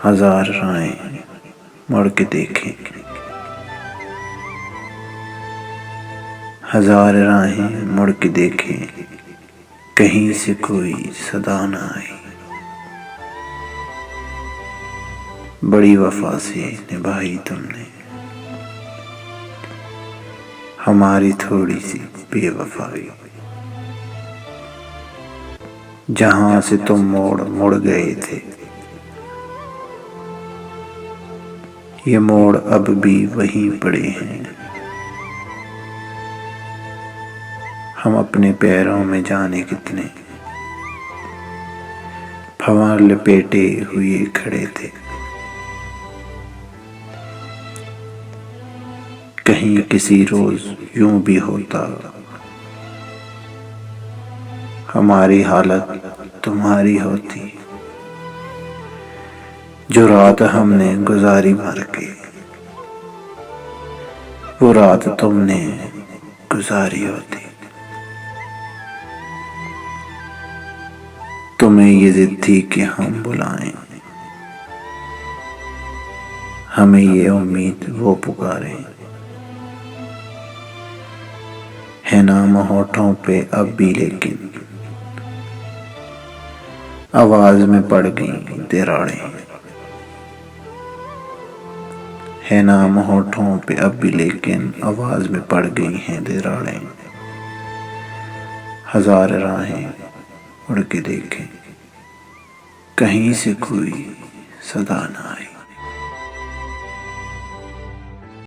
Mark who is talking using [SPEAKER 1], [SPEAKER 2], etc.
[SPEAKER 1] ہزار راہیں مڑ کے دیکھیں، ہزار راہیں مڑ کے دیکھیں، کہیں سے کوئی صدا نہ آئی۔ بڑی وفا سے نبھائی تم نے ہماری تھوڑی سی بے وفائی، جہاں سے تم موڑ گئے تھے یہ موڑ اب بھی وہیں پڑے ہیں۔ ہم اپنے پیروں میں جانے کتنے پھواں لپیٹے ہوئے کھڑے تھے، کہیں کسی روز یوں بھی ہوتا ہماری حالت تمہاری ہوتی، جو رات ہم نے گزاری مر کے وہ رات تم نے گزاری ہوتی۔ تمہیں یہ ضد تھی کہ ہم بلائیں، ہمیں یہ امید وہ پکاریں، ہے نام ہونٹوں پہ اب بھی لیکن آواز میں پڑ گئیں دراڑیں، ہے نام ہونٹوں پہ اب بھی لیکن آواز میں پڑ گئی ہیں دراڑیں۔ ہزار راہیں مڑ کے دیکھیں، کہیں سے کوئی صدا نہ آئی۔